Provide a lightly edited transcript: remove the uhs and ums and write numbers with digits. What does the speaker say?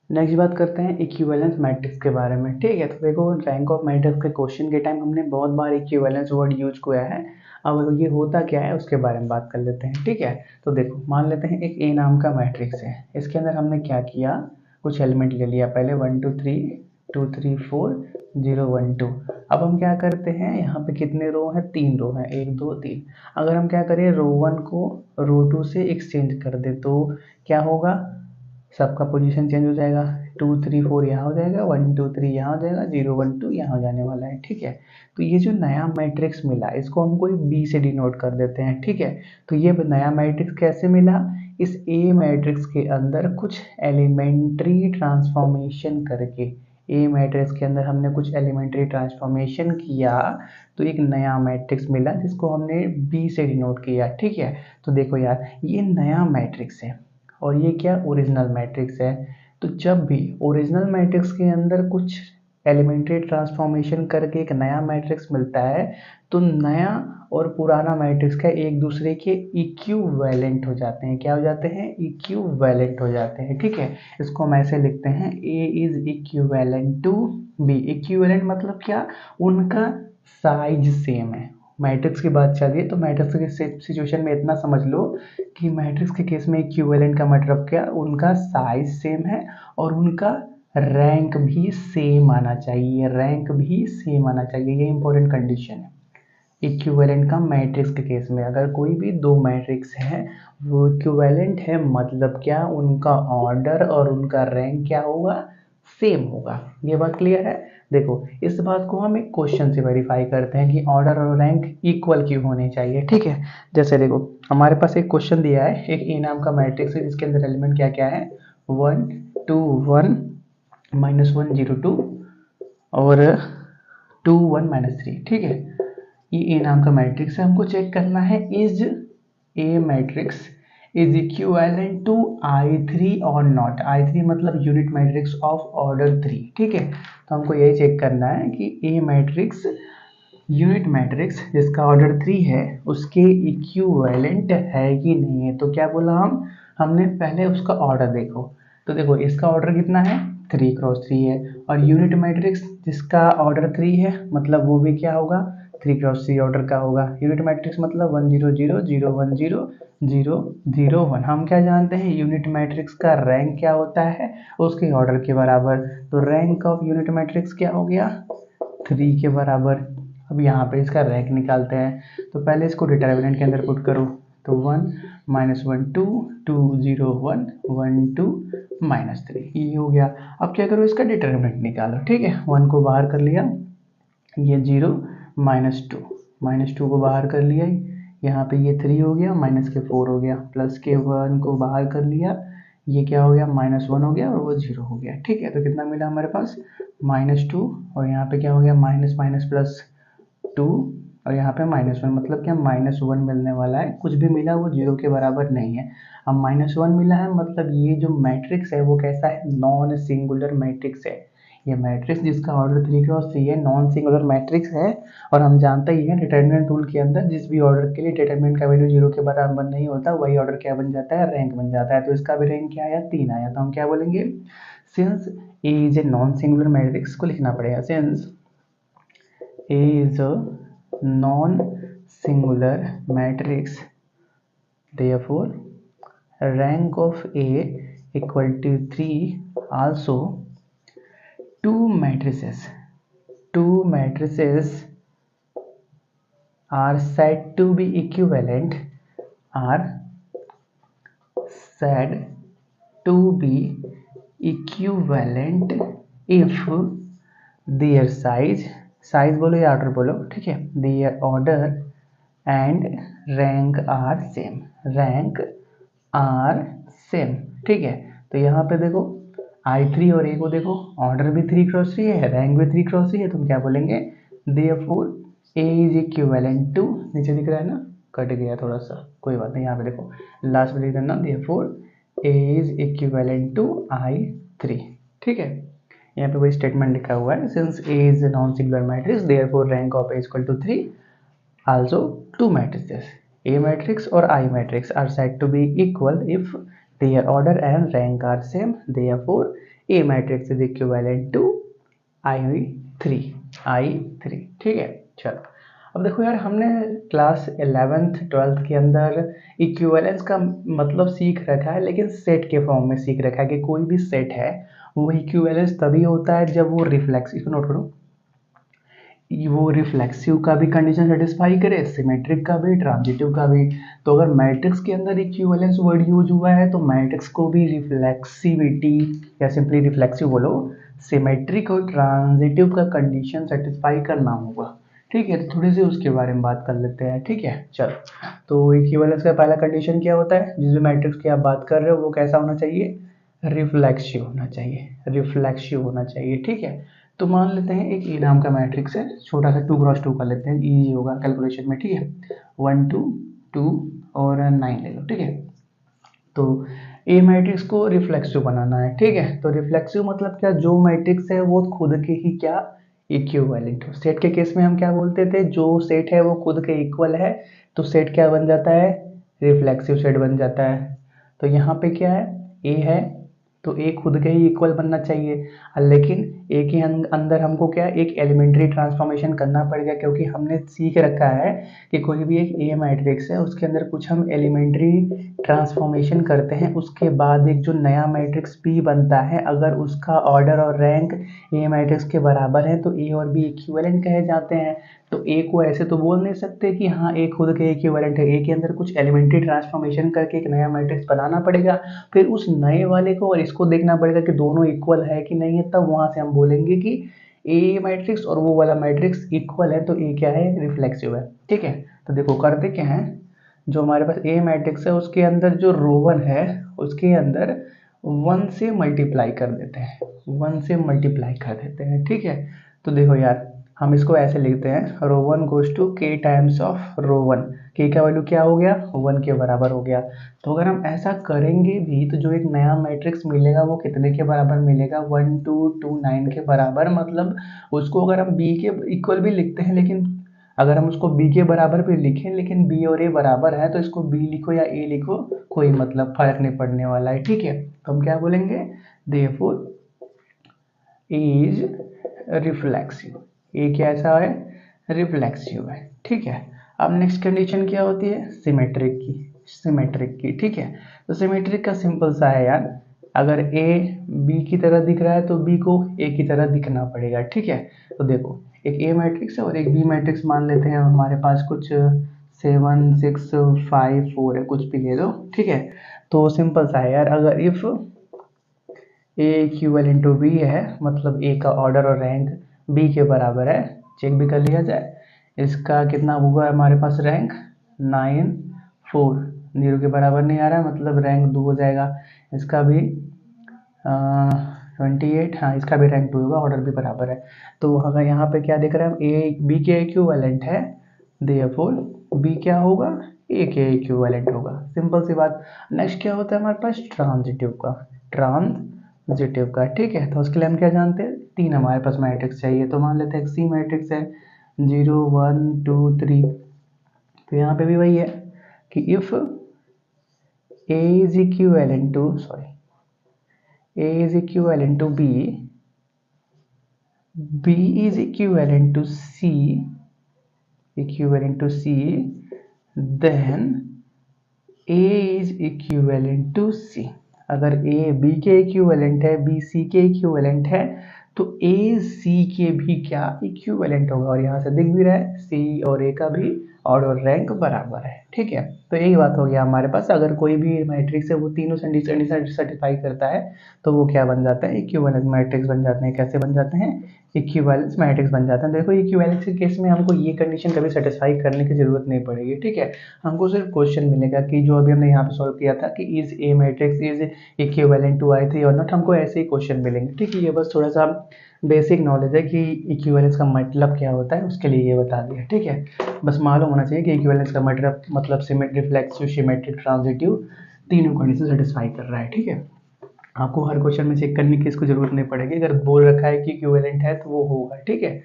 Next बात करते हैं इक्विवेलेंस मैट्रिक्स के बारे में। ठीक है, तो देखो रैंक ऑफ मैट्रिक्स के क्वेश्चन के टाइम हमने बहुत बार इक्विवेलेंस वर्ड यूज किया है। अब ये होता क्या है उसके बारे में बात कर लेते हैं। ठीक है, तो देखो मान लेते हैं एक ए नाम का मैट्रिक्स है। इसके अंदर हमने क्या किया, कुछ एलिमेंट ले लिया, पहले 1 2 3 2 3 4 0 1 2। अब हम क्या करते हैं, यहाँ पे कितने रो हैं, 3 रो हैं, 1 2 3। अगर हम क्या करें, रो 1 को रो 2 से एक्सचेंज कर दे तो क्या होगा, सबका पोजीशन चेंज हो जाएगा। 2 3 4 यहाँ हो जाएगा, 1 2 3 यहाँ हो जाएगा, 0 1 2 यहाँ हो जाने वाला है। ठीक है, तो ये जो नया मैट्रिक्स मिला इसको हम कोई बी से डिनोट कर देते हैं। ठीक है, तो ये नया मैट्रिक्स कैसे मिला, इस ए मैट्रिक्स के अंदर कुछ एलिमेंट्री ट्रांसफॉर्मेशन करके, ए मैट्रिक्स के अंदर हमने कुछ एलिमेंट्री ट्रांसफॉर्मेशन किया तो एक नया मैट्रिक्स मिला जिसको हमने बी से डिनोट किया। ठीक है, तो देखो यार ये नया मैट्रिक्स है और ये क्या ओरिजिनल मैट्रिक्स है। तो जब भी ओरिजिनल मैट्रिक्स के अंदर कुछ एलिमेंट्री ट्रांसफॉर्मेशन करके एक नया मैट्रिक्स मिलता है तो नया और पुराना मैट्रिक्स का एक दूसरे के इक्विवेलेंट हो जाते हैं। क्या हो जाते हैं, इक्विवेलेंट हो जाते हैं। ठीक है, इसको हम ऐसे लिखते हैं, A is equivalent to B. Equivalent मतलब क्या, उनका साइज सेम है। मैट्रिक्स की बात चल रही है तो मैट्रिक्स के सिचुएशन में इतना समझ लो कि मैट्रिक्स के केस में इक्विवेलेंट का मतलब क्या, उनका साइज सेम है और उनका रैंक भी सेम आना चाहिए, रैंक भी सेम आना चाहिए, ये इंपॉर्टेंट कंडीशन है। इक्विवेलेंट का मैट्रिक्स के केस में अगर कोई भी दो मैट्रिक्स है वो इक्विवेलेंट है मतलब क्या, उनका ऑर्डर और उनका रैंक क्या होगा, सेम होगा। ये बात क्लियर है। देखो इस बात को हम एक क्वेश्चन से वेरीफाई करते हैं कि ऑर्डर और रैंक इक्वल क्यों होने चाहिए। ठीक है, जैसे देखो हमारे पास एक क्वेश्चन दिया है, एक ए नाम का मैट्रिक्स है जिसके अंदर एलिमेंट क्या क्या है, 1 2 1 -1 0 2 और 2 1 -3। ठीक है, ये ए नाम का मैट्रिक्स है, हमको चेक करना है is A matrix is equivalent to I3 और नॉट। I3 मतलब यूनिट मैट्रिक्स ऑफ ऑर्डर 3। ठीक है, तो हमको यही चेक करना है कि ए मैट्रिक्स यूनिट मैट्रिक्स जिसका ऑर्डर 3 है उसके इक्विवेलेंट है कि नहीं है। तो क्या बोला हमने पहले उसका ऑर्डर देखो, तो देखो इसका ऑर्डर कितना है, 3 × 3 है, और यूनिट मैट्रिक्स जिसका ऑर्डर 3 है मतलब वो भी क्या होगा, 3 × 3 ऑर्डर का होगा। यूनिट मैट्रिक्स मतलब 1 0 0 0 1 0 0 0 1। हम क्या जानते हैं, यूनिट मैट्रिक्स का रैंक क्या होता है, उसके ऑर्डर के बराबर। तो रैंक ऑफ यूनिट मैट्रिक्स क्या हो गया, 3 के बराबर। अब यहाँ पे इसका रैंक निकालते हैं, तो पहले इसको डिटर्मिनेंट के अंदर पुट करो, तो 1 -1 2 2 0 1 1 2 -3 ये हो गया। अब क्या करो, इसका डिटर्मिनेंट निकालो। ठीक है, 1 को बाहर कर लिया, ये 0 -2 को बाहर कर लिया, यहाँ पे ये 3 हो गया, माइनस के 4 हो गया, प्लस के 1 को बाहर कर लिया, ये क्या हो गया, -1 हो गया और वो 0 हो गया। ठीक है, तो कितना मिला हमारे पास, -2 और यहाँ पे क्या हो गया, माइनस माइनस प्लस 2 और यहाँ पे -1 मतलब क्या, -1 मिलने वाला है। कुछ भी मिला वो 0 के बराबर नहीं है। अब -1 मिला है मतलब ये जो मैट्रिक्स है वो कैसा है, नॉन सिंगुलर मैट्रिक्स है। ये मैट्रिक्स जिसका ऑर्डर 3 × 3 है नॉन सिंगुलर मैट्रिक्स है। और हम जानते ही हैं डिटर्मिनेंट रूल के अंदर जिस भी ऑर्डर के लिए डिटर्मिनेंट का वैल्यू 0 के बराबर नहीं होता वही ऑर्डर क्या बन जाता है, रैंक बन जाता है। तो इसका भी रैंक क्या आया, 3 आया। तो हम क्या बोलेंगे, since A is a non singular matrix को लिखना पड़ेगा, since A is a non-singular matrix, therefore rank of A equal to 3. Also two matrices are said to be equivalent, are said to be equivalent if their size बोलो या order बोलो, ठीक है, their order and rank are same, rank are same. ठीक है, तो यहाँ पे देखो I3 और A को देखो, ऑर्डर भी 3 × 3 है, रैंक भी 3 × 3 है, तो हम क्या बोलेंगे, therefore A is equivalent to, नीचे दिख रहा है ना, कट गया थोड़ा सा, कोई बात नहीं, यहाँ पे देखो लास्ट में लिख देना, therefore A is equivalent to I3। ठीक है, यहाँ पे वही स्टेटमेंट लिखा हुआ है, since A is a non singular matrix therefore rank of A equal to 3। Also two matrices A matrix और I matrix are said to be equal if their order and rank are same, therefore A matrix is equivalent to I3, ठीक है। चलो अब देखो यार, हमने class 11th 12th के अंदर इक्विवेलेंस का मतलब सीख रखा है, लेकिन सेट के फॉर्म में सीख रखा है कि कोई भी सेट है वो इक्विवेलेंस तभी होता है जब वो रिफ्लेक्स, इसको नोट करो, वो रिफ्लेक्सिव का भी कंडीशन सेटिस्फाई करे, सिमेट्रिक का भी, ट्रांजिटिव का भी। तो अगर मैट्रिक्स के अंदर इक्विवेलेंस वर्ड यूज हुआ है तो मैट्रिक्स को भी रिफ्लेक्सिविटी या सिंपली रिफ्लेक्सिव बोलो, सिमेट्रिक और ट्रांजिटिव का कंडीशन सेटिस्फाई करना होगा, ठीक है। तो थोड़ी सी उसके बारे में बात कर लेते हैं, ठीक है। चलो, तो इक्विवेलेंस का पहला कंडीशन क्या होता है, जिस भी मैट्रिक्स की आप बात कर रहे हो वो कैसा होना चाहिए, रिफ्लेक्सिव होना चाहिए, रिफ्लेक्सिव होना चाहिए, ठीक है। तो मान लेते हैं एक ए नाम का मैट्रिक्स है, छोटा सा 2x2 कर लेते हैं, इजी होगा कैलकुलेशन में, ठीक है। 1 2 2 और 9 ले लो, ठीक है। तो ए मैट्रिक्स को रिफ्लेक्सिव बनाना है, ठीक है। तो रिफ्लेक्सिव मतलब क्या, जो मैट्रिक्स है वो खुद के ही क्या इक्विवेलेंट हो। सेट के केस में हम क्या बोलते थे, जो सेट है वो खुद के इक्वल है तो सेट क्या बन जाता है, रिफ्लेक्सिव सेट बन जाता है। तो यहाँ पे क्या है, ए है तो ए खुद के ही इक्वल बनना चाहिए, लेकिन ए के अंदर हमको क्या एक एलिमेंट्री ट्रांसफॉर्मेशन करना पड़ेगा, क्योंकि हमने सीख रखा है कि कोई भी एक ए मैट्रिक्स है उसके अंदर कुछ हम एलिमेंट्री ट्रांसफॉर्मेशन करते हैं, उसके बाद एक जो नया मैट्रिक्स बी बनता है, अगर उसका ऑर्डर और रैंक ए मैट्रिक्स के बराबर है तो ए और बी इक्विवेलेंट कहे जाते हैं। तो ए को ऐसे तो बोल नहीं सकते कि हाँ ए खुद के इक्विवेलेंट है, ए के अंदर कुछ एलिमेंट्री ट्रांसफॉर्मेशन करके एक नया मैट्रिक्स बनाना पड़ेगा, फिर उस नए वाले को और इसको देखना पड़ेगा कि दोनों इक्वल है कि नहीं है, तब वहां से हम बोलेंगे कि ए मैट्रिक्स और वो वाला मैट्रिक्स इक्वल है, तो ए क्या है, रिफ्लेक्सिव है, ठीक है। तो देखो करते क्या है, जो हमारे पास ए मैट्रिक्स है उसके अंदर जो रो 1 है उसके अंदर 1 से मल्टीप्लाई कर देते हैं, 1 से मल्टीप्लाई कर देते हैं, ठीक है। तो देखो यार, हम इसको ऐसे लिखते हैं, रो 1 गोज टू के टाइम्स ऑफ रो 1, के का वैल्यू क्या हो गया, 1 के बराबर हो गया। तो अगर हम ऐसा करेंगे भी तो जो एक नया मैट्रिक्स मिलेगा वो कितने के बराबर मिलेगा, 1 2 2 9 के बराबर। मतलब उसको अगर हम बी के इक्वल भी लिखते हैं, लेकिन अगर हम उसको बी के बराबर भी लिखें लेकिन बी और ए बराबर है तो इसको बी लिखो या ए लिखो कोई मतलब फर्क नहीं पड़ने वाला है, ठीक है। तो हम क्या बोलेंगे, देयरफॉर इज रिफ्लेक्सिव, ए कैसा है, रिफ्लेक्सिव है, ठीक है। अब नेक्स्ट कंडीशन क्या होती है, सिमेट्रिक की, सिमेट्रिक की, ठीक है। तो सिमेट्रिक का सिंपल सा है यार, अगर ए बी की तरह दिख रहा है तो बी को ए की तरह दिखना पड़ेगा, ठीक है। तो देखो एक ए मैट्रिक्स है और एक बी मैट्रिक्स मान लेते हैं, हमारे पास कुछ 7 6 5 4 है, कुछ भी ले लो, ठीक है। तो सिंपल सा है यार, अगर if A equal to B है, मतलब ए का ऑर्डर और रैंक बी के बराबर है, चेक भी कर लिया जाए, इसका कितना हुआ हमारे पास रैंक 9 4, 0 के बराबर नहीं आ रहा है मतलब रैंक 2 हो जाएगा, इसका भी 28, हाँ इसका भी रैंक 2 होगा, ऑर्डर भी बराबर है। तो अगर यहाँ पे क्या दिख रहा है, ए बी के इक्विवेलेंट है, देयरफॉर बी क्या होगा, ए के इक्विवेलेंट होगा, सिंपल सी बात। नेक्स्ट क्या होता है हमारे पास, ट्रांजिटिव का, ट्रांजिटिव का, ठीक है। तो उसके लिए हम क्या जानते हैं, 3 हमारे पास मैट्रिक्स चाहिए, तो मान लेते हैं सी मैट्रिक्स है 0 1 2 3। तो यहाँ पे भी वही है कि if A is equivalent to, sorry, A is equivalent to B, B is equivalent to C, equivalent to C, then A is equivalent to C। अगर A B के इक्विवेलेंट है, B C के इक्विवेलेंट है, तो A C के भी क्या equivalent होगा, और यहाँ से दिख भी रहा है C और A का भी ऑर्डर रैंक बराबर है, ठीक है। तो यही बात हो गया हमारे पास, अगर कोई भी मैट्रिक्स है वो तीनों कंडीशन सेटिस्फाई करता है तो वो क्या बन जाता है, इक्विवेलेंस मैट्रिक्स बन जाते हैं। कैसे बन जाते हैं, इक्विवेलेंस मैट्रिक्स बन जाते हैं। देखो इक्विवेलेंस के केस में हमको ये कंडीशन कभी सेटिस्फाई करने की जरूरत नहीं पड़ेगी, ठीक है। हमको सिर्फ क्वेश्चन मिलेगा कि जो अभी हमने यहाँ पे सॉल्व किया था कि is A matrix is equivalent to I3 और नॉट, हमको ऐसे ही क्वेश्चन मिलेंगे, ठीक है। ये बस थोड़ा सा बेसिक नॉलेज है कि इक्विवेलेंस का मतलब क्या होता है, उसके लिए ये बता दिया, ठीक है। बस मालूम होना चाहिए कि इक्विवेलेंस का मतलब सिमेट्रिक, रिफ्लेक्सिव, सिमेट्रिक, ट्रांजिटिव, तीनों कंडीशन सेटिस्फाई कर रहा है, ठीक है। आपको हर क्वेश्चन में चेक करने की इसको जरूरत नहीं पड़ेगी, अगर बोल रखा है कि इक्विवेलेंट है तो वो होगा, ठीक है।